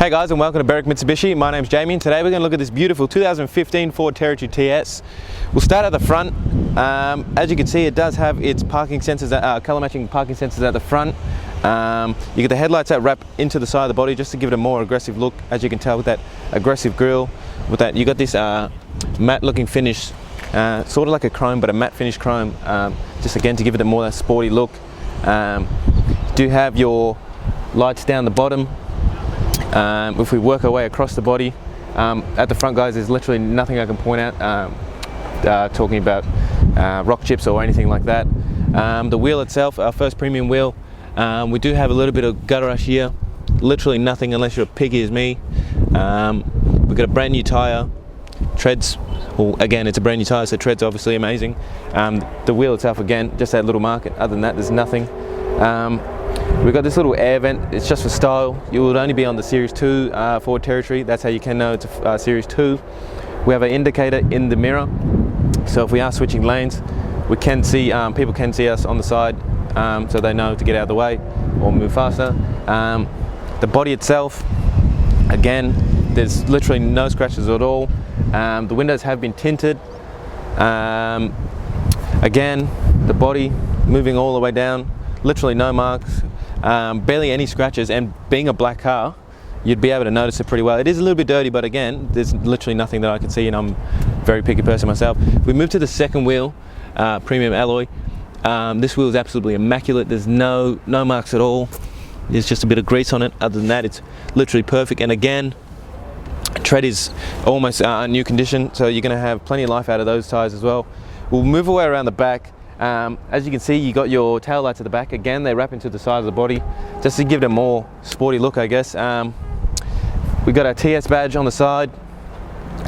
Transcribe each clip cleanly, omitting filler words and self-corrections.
Hey guys, and welcome to Berwick Mitsubishi. My name's Jamie and today we're going to look at this beautiful 2015 Ford Territory TS. We'll start at the front. As you can see, it does have its parking sensors, colour matching parking sensors at the front. You get the headlights that wrap into the side of the body just to give it a more aggressive look. As you can tell with that aggressive grille, with that you got this matte looking finish, sort of like a chrome but a matte finish chrome, just again to give it a more sporty look. You do have your lights down the bottom. If we work our way across the body, at the front, guys, there's literally nothing I can point out talking about rock chips or anything like that. The wheel itself, our first premium wheel, we do have a little bit of gutter rush here, literally nothing unless you're picky as me. We've got a brand new tyre, treads, well again it's a brand new tyre so treads obviously amazing. The wheel itself, again, just that little mark. Other than that, there's nothing. We've got this little air vent, it's just for style. You would only be on the Series 2 Ford Territory, that's how you can know it's a Series 2. We have an indicator in the mirror, so if we are switching lanes, we can see, people can see us on the side, so they know to get out of the way or move faster. The body itself, again, there's literally no scratches at all. The windows have been tinted. Again, the body moving all the way down, literally no marks. Barely any scratches, and being a black car, you'd be able to notice it pretty well. It is a little bit dirty, but again, there's literally nothing that I can see, and I'm a very picky person myself. If we move to the second wheel, premium alloy, this wheel is absolutely immaculate. There's no marks at all. There's just a bit of grease on it. Other than that, it's literally perfect. And again, tread is almost new condition, so you're going to have plenty of life out of those tyres as well. We'll move away around the back. As you can see, you got your tail lights at the back. Again, they wrap into the side of the body just to give it a more sporty look, I guess. We got our TS badge on the side,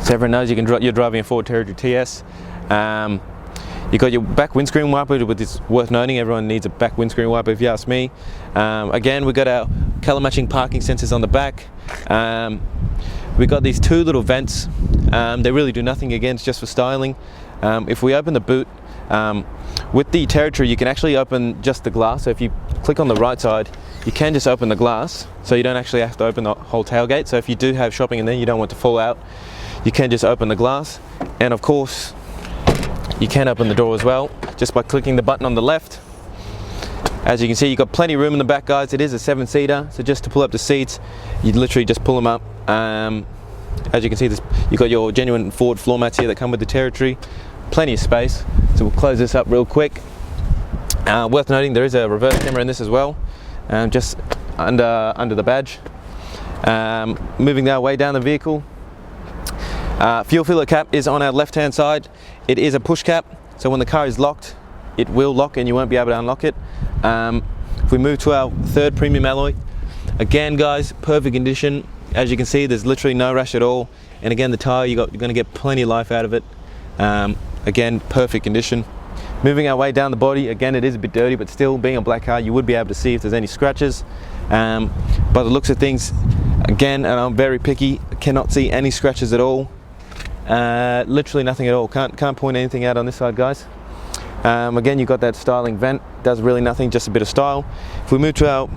so everyone knows you're driving a Ford Territory TS. You got your back windscreen wiper, which is worth noting. Everyone needs a back windscreen wiper if you ask me. Again, we got our colour matching parking sensors on the back. We got these two little vents. They really do nothing, again, it's just for styling. If we open the boot, with the Territory, you can actually open just the glass. So if you click on the right side, you can just open the glass, so you don't actually have to open the whole tailgate. So if you do have shopping in there, you don't want to fall out, you can just open the glass. And of course, you can open the door as well, just by clicking the button on the left. As you can see, you've got plenty of room in the back, guys. It is a 7-seater, so just to pull up the seats, you literally just pull them up. As you can see, you've got your genuine Ford floor mats here that come with the Territory. Plenty of space, so we'll close this up real quick. Worth noting, there is a reverse camera in this as well, just under the badge. Moving our way down the vehicle, fuel filler cap is on our left hand side. It is a push cap, so when the car is locked, it will lock and you won't be able to unlock it. If we move to our third premium alloy, again, guys, perfect condition. As you can see, there's literally no rash at all, and again, the tyre, you're going to get plenty of life out of it. Again, perfect condition. Moving our way down the body, again, it is a bit dirty, but still, being a black car, you would be able to see if there's any scratches. By the looks of things, again, and I'm very picky, cannot see any scratches at all. Literally nothing at all. Can't point anything out on this side, guys. Again, you've got that styling vent, does really nothing, just a bit of style. If we move to our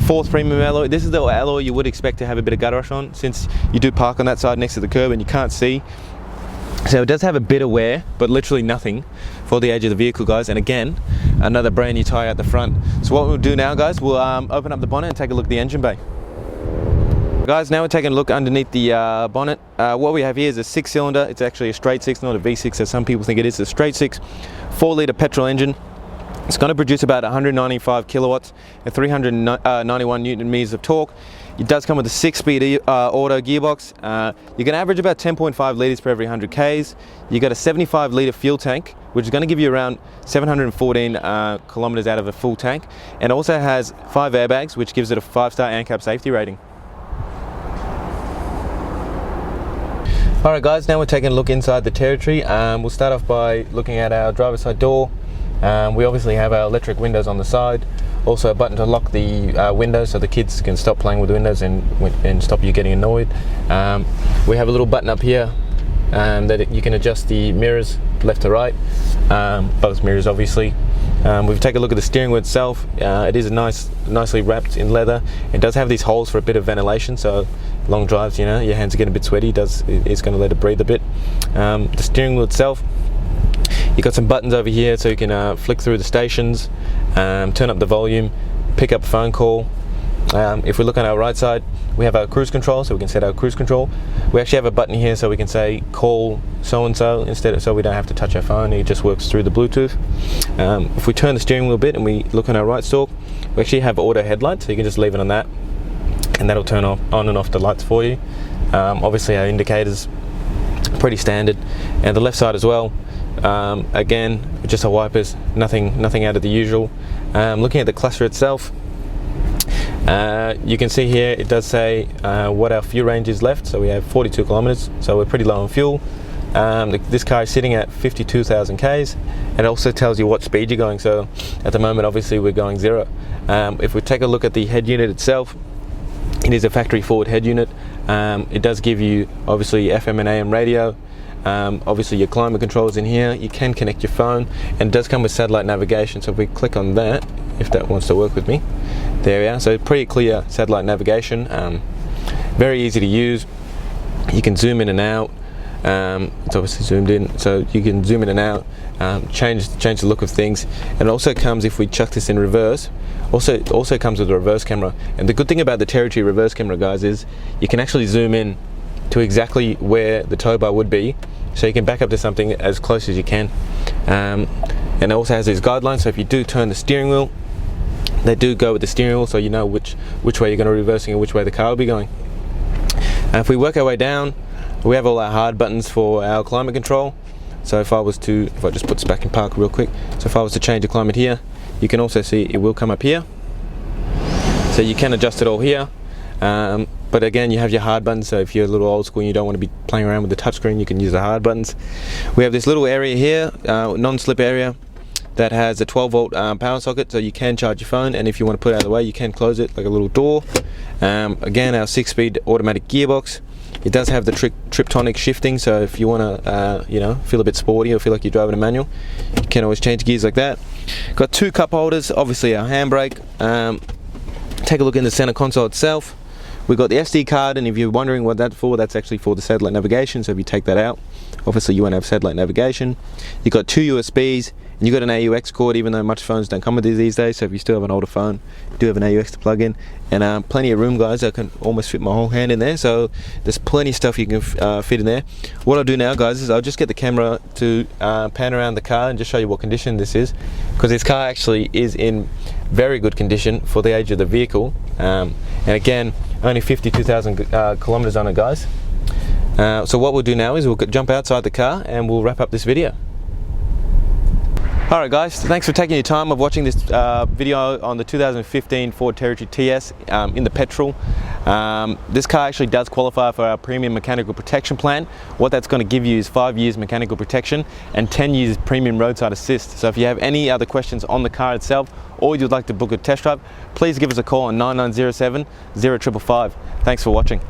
fourth premium alloy, this is the alloy you would expect to have a bit of gutter rush on, since you do park on that side next to the curb and you can't see. So it does have a bit of wear, but literally nothing for the age of the vehicle, guys. And again, another brand new tyre at the front. So what we'll do now, guys, we'll open up the bonnet and take a look at the engine bay. Guys, now we're taking a look underneath the bonnet. What we have here is a 6-cylinder. It's actually a straight 6, not a V6 as some people think it is. It's a straight 6, 4-litre petrol engine. It's going to produce about 195 kilowatts and 391 newton meters of torque. It does come with a 6-speed auto gearbox. You can average about 10.5 litres per every 100 Ks. You got a 75-litre fuel tank, which is going to give you around 714 kilometers out of a full tank, and also has 5 airbags, which gives it a 5-star ANCAP safety rating. Alright guys, now we're taking a look inside the Territory. We'll start off by looking at our driver's side door. We obviously have our electric windows on the side, also a button to lock the windows so the kids can stop playing with the windows and stop you getting annoyed. We have a little button up here that you can adjust the mirrors left to right, both mirrors obviously. We've taken a look at the steering wheel itself. It is nicely wrapped in leather. It does have these holes for a bit of ventilation, so long drives, you know, your hands are getting a bit sweaty, it's going to let it breathe a bit. The steering wheel itself, you've got some buttons over here so you can flick through the stations, turn up the volume, pick up a phone call. If we look on our right side, we have our cruise control, so we can set our cruise control. We actually have a button here so we can say call so-and-so instead of, so we don't have to touch our phone, it just works through the Bluetooth. If we turn the steering wheel a bit and we look on our right stalk, we actually have auto headlights, so you can just leave it on that and that'll turn on and off the lights for you. Obviously our indicators, pretty standard, and the left side as well. Again, just our wipers, nothing out of the usual. Looking at the cluster itself, you can see here it does say what our fuel range is left, so we have 42 kilometers, so we're pretty low on fuel. This car is sitting at 52,000 Ks, and it also tells you what speed you're going, so at the moment obviously we're going 0. If we take a look at the head unit itself, it is a factory forward head unit. It does give you obviously FM and AM radio. Obviously your climate controls in here, you can connect your phone, and it does come with satellite navigation, so if we click on that, if that wants to work with me, there we are. So pretty clear satellite navigation, very easy to use. You can zoom in and out, it's obviously zoomed in, so you can zoom in and out, change the look of things. And it also comes, if we chuck this in reverse, it also comes with a reverse camera. And the good thing about the Territory reverse camera, guys, is you can actually zoom in to exactly where the tow bar would be, so you can back up to something as close as you can. And it also has these guidelines, so if you do turn the steering wheel, they do go with the steering wheel, so you know which way you're going to be reversing and which way the car will be going. And if we work our way down, we have all our hard buttons for our climate control. So if I just put this back in park real quick, so if I was to change the climate here, you can also see it will come up here, so you can adjust it all here. But again, you have your hard buttons, so if you're a little old school and you don't want to be playing around with the touchscreen, you can use the hard buttons. We have this little area here, non-slip area, that has a 12 volt power socket, so you can charge your phone, and if you want to put it out of the way, you can close it like a little door. Again, our 6-speed automatic gearbox. It does have the triptonic shifting, so if you want to you know, feel a bit sporty or feel like you're driving a manual, you can always change gears like that. Got 2 cup holders, obviously our handbrake. Take a look in the center console itself. We've got the SD card, and if you're wondering what that's for, that's actually for the satellite navigation, so if you take that out, obviously you won't have satellite navigation. You've got 2 USBs, and you've got an AUX cord, even though much phones don't come with these days, so if you still have an older phone, you do have an AUX to plug in. And plenty of room, guys. I can almost fit my whole hand in there, so there's plenty of stuff you can fit in there. What I'll do now, guys, is I'll just get the camera to pan around the car and just show you what condition this is, because this car actually is in very good condition for the age of the vehicle. And again, only 52,000 kilometers on it, guys. So what we'll do now is we'll jump outside the car and we'll wrap up this video. Alright guys, thanks for taking your time of watching this video on the 2015 Ford Territory TS in the petrol. This car actually does qualify for our premium mechanical protection plan. What that's going to give you is 5 years mechanical protection and 10 years premium roadside assist. So if you have any other questions on the car itself, or you'd like to book a test drive, please give us a call on 9907 0555. Thanks for watching.